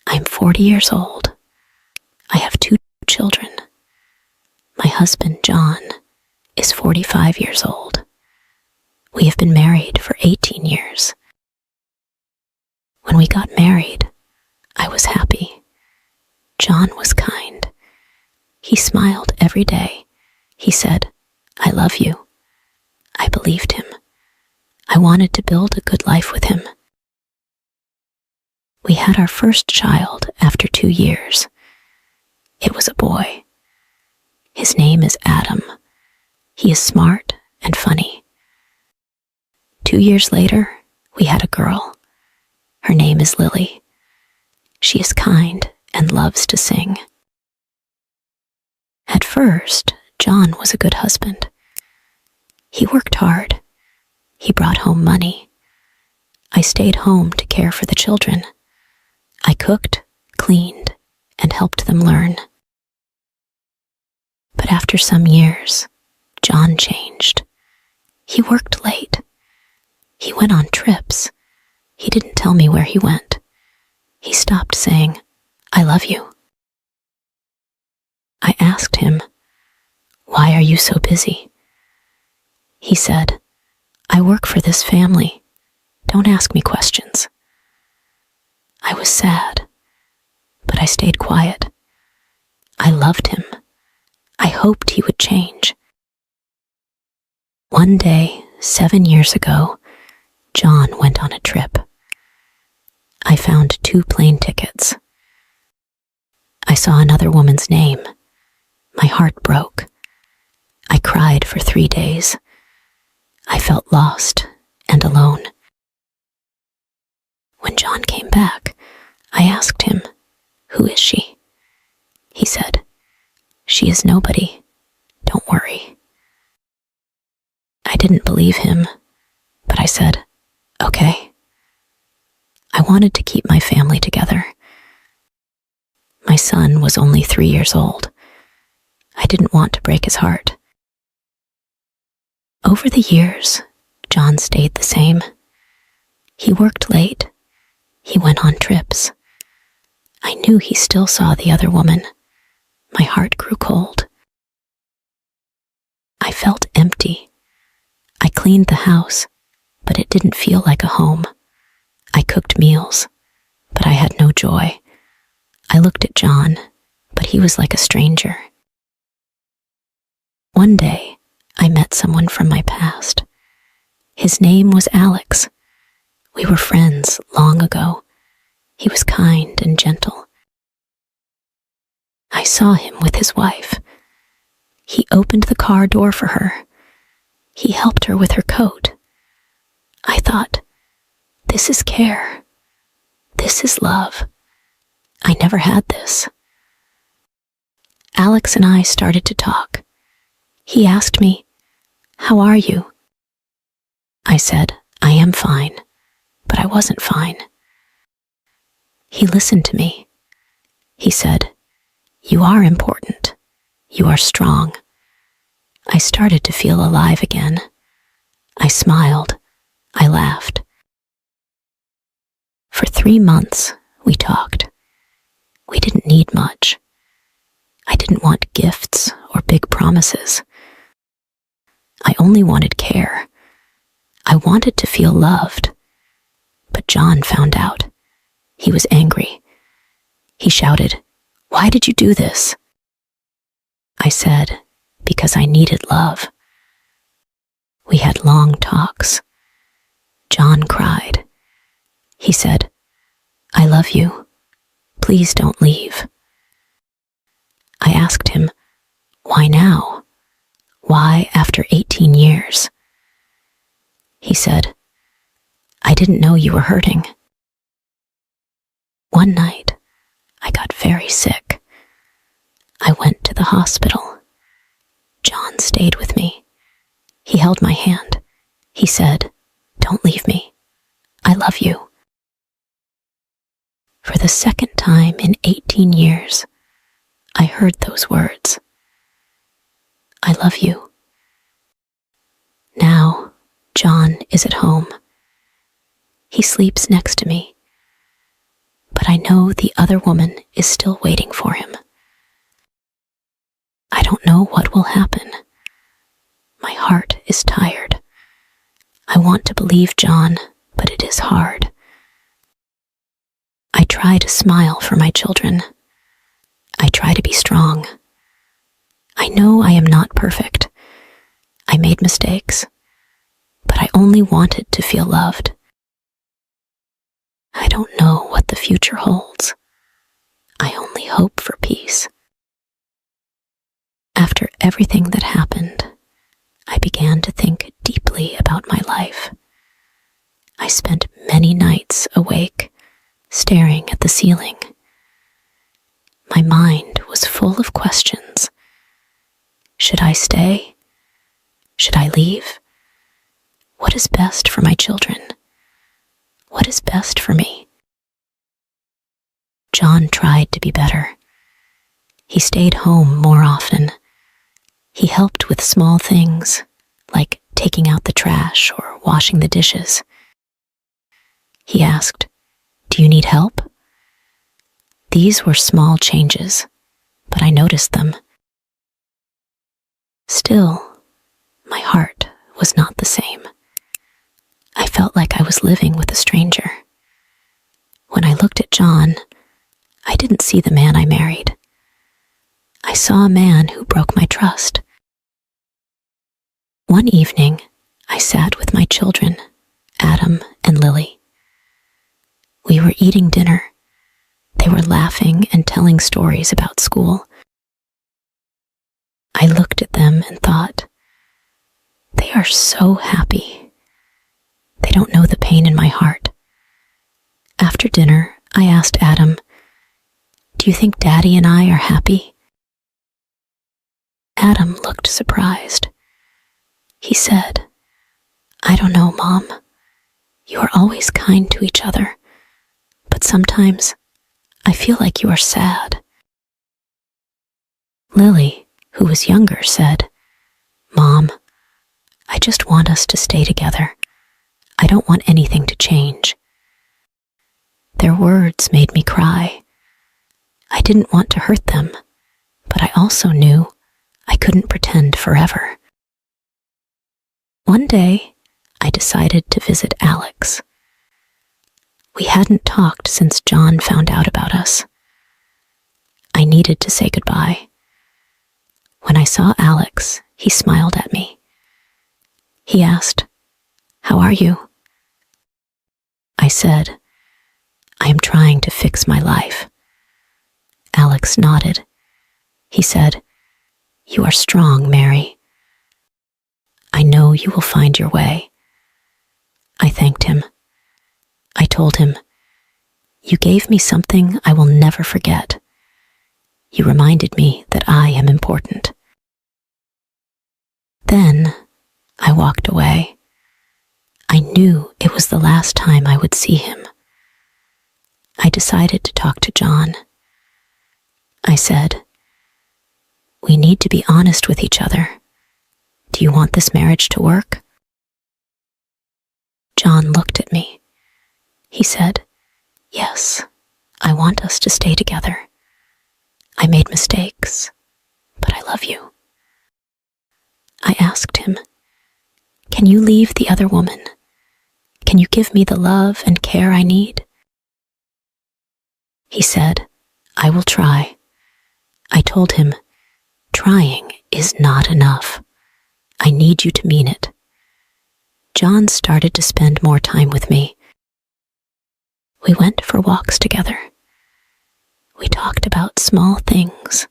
I'm 40 years old. I have 2 children. My husband, John, is 45 years old. We have been married for 18 years. When we got married, I was happy. John was kind. He smiled every day. He said, "I love you." I believed him. I wanted to build a good life with him. We had our first child after 2 years. It was a boy. His name is Adam. He is smart and funny. 2 years later, we had a girl. Her name is Lily. She is kind and loves to sing. At first, John was a good husband. He worked hard. He brought home money. I stayed home to care for the children. I cooked, cleaned, and helped them learn. But after some years, John changed. He worked late. He went on trips. He didn't tell me where he went. He stopped saying, "I love you." I asked him, "Why are you so busy?" He said, "I work for this family. Don't ask me questions." I was sad, but I stayed quiet. I loved him. I hoped he would change. One day, 7 years ago, John went on a trip. I found 2 plane tickets. I saw another woman's name. My heart broke. I cried for 3 days. I felt lost and alone. When John came back, I asked him, "Who is she?" He said, "She is nobody. Don't worry." I didn't believe him, but I said, "Okay." I wanted to keep my family together. My son was only 3 years old. I didn't want to break his heart. Over the years, John stayed the same. He worked late. He went on trips. I knew he still saw the other woman. My heart grew cold. I felt empty. I cleaned the house, but it didn't feel like a home. I cooked meals, but I had no joy. I looked at John, but he was like a stranger. One day, I met someone from my past. His name was Alex. We were friends long ago. He was kind and gentle. I saw him with his wife. He opened the car door for her. He helped her with her coat. I thought, this is care. This is love. I never had this. Alex and I started to talk. He asked me, "How are you?" I said, "I am fine," but I wasn't fine. He listened to me. He said, "You are important. You are strong." I started to feel alive again. I smiled. I laughed. For 3 months, we talked. We didn't need much. I didn't want gifts or big promises. I only wanted care. I wanted to feel loved. But John found out. He was angry. He shouted, "Why did you do this?" I said, "Because I needed love." We had long talks. John cried. He said, "I love you. Please don't leave." I asked him, "Why now? Why after 18 years?" He said, "I didn't know you were hurting." One night, I got very sick. I went to the hospital. John stayed with me. He held my hand. He said, "Don't leave me. I love you." For the second time in 18 years, I heard those words. I love you. Now, John is at home. He sleeps next to me. But but I know the other woman is still waiting for him. I don't know what will happen. My heart is tired. I want to believe John, but it is hard. I try to smile for my children. I try to be strong. I know I am not perfect. I made mistakes, but I only wanted to feel loved. I don't know what the future holds. I only hope for peace. After everything that happened, I began to think deeply about my life. I spent many nights awake, staring at the ceiling. My mind was full of questions. Should I stay? Should I leave? What is best for my children? What is best for me? John tried to be better. He stayed home more often. He helped with small things, like taking out the trash or washing the dishes. He asked, "Do you need help?" These were small changes, but I noticed them. Still, my heart was not the same. I felt like I was living with a stranger. When I looked at John, I didn't see the man I married. I saw a man who broke my trust. One evening, I sat with my children, Adam and Lily. We were eating dinner. They were laughing and telling stories about school. I looked at them and thought, they are so happy. They don't know the pain in my heart. After dinner, I asked Adam, "Do you think Daddy and I are happy?" Adam looked surprised. He said, "I don't know, Mom. You are always kind to each other, but sometimes I feel like you are sad." Lily, who was younger, said, "Mom, I just want us to stay together. I don't want anything to change." Their words made me cry. I didn't want to hurt them, but I also knew I couldn't pretend forever. One day, I decided to visit Alex. We hadn't talked since John found out about us. I needed to say goodbye. When I saw Alex, he smiled at me. He asked, "How are you?" I said, "I am trying to fix my life." Alex nodded. He said, "You are strong, Mary. I know you will find your way." I thanked him. I told him, "You gave me something I will never forget. You reminded me that I am important." Then I walked away. I knew it was the last time I would see him. I decided to talk to John. I said, "We need to be honest with each other. Do you want this marriage to work?" John looked at me. He said, "Yes, I want us to stay together. I made mistakes, but I love you." I asked him, "Can you leave the other woman? Can you give me the love and care I need?" He said, "I will try." I told him, "Trying is not enough. I need you to mean it." John started to spend more time with me. We went for walks together. We talked about small things,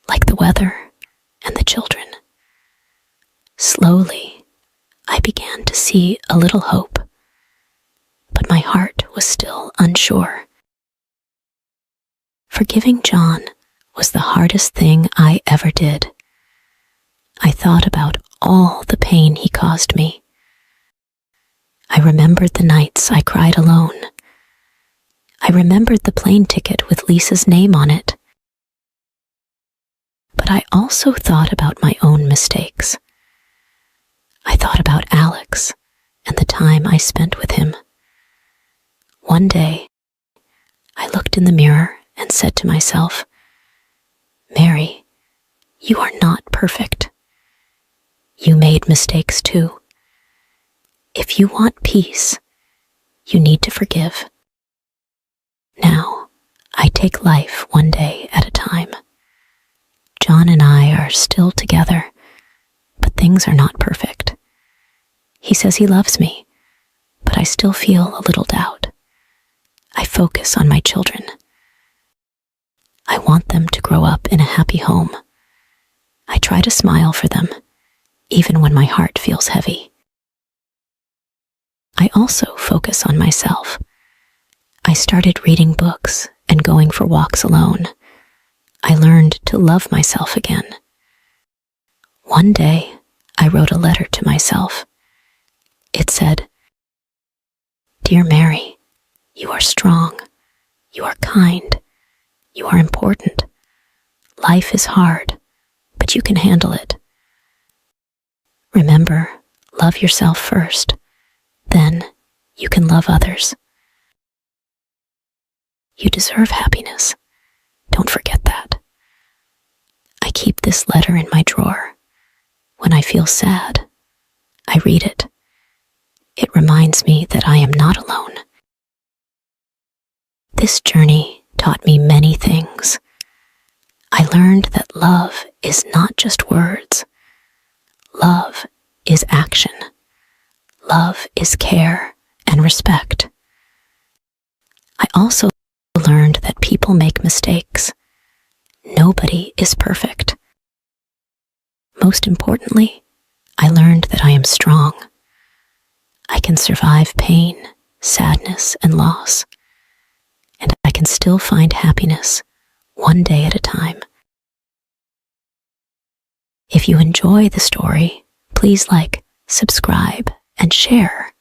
like the weather and the children. Slowly, I began to see a little hope, but my heart was still unsure. Forgiving John was the hardest thing I ever did. I thought about all the pain he caused me. I remembered the nights I cried alone. I remembered the plane ticket with Lisa's name on it. But I also thought about my own mistakes. I thought about Alex and the time I spent with him. One day, I looked looked in the mirror and said to myself, Mary, you are not perfect. You made mistakes too. If you want peace, you need to forgive. Now, I take life one day at a time. John and I are still together, but things are not perfect. He says he loves me, but I still feel a little doubt. I focus on my children. I want them to grow up in a happy home. I try to smile for them, even when my heart feels heavy. I also focus on myself. I started reading books and going for walks alone. I learned to love myself again. One day, I wrote a letter to myself. It said, Dear Mary, you are strong. You are kind. You are important. Life is hard, but you can handle it. Remember, love yourself first. Then you can love others. You deserve happiness. Don't forget that. I keep this letter in my drawer. When I feel sad, I read it. It reminds me that I am not alone. This journey taught me many things. I learned that love is not just words. Love is action. Love is care and respect. I also learned that people make mistakes. Nobody is perfect. Most importantly, I learned that I am strong. I can survive pain, sadness, and loss, and I can still find happiness one day at a time. If you enjoy the story, please like, subscribe, and share.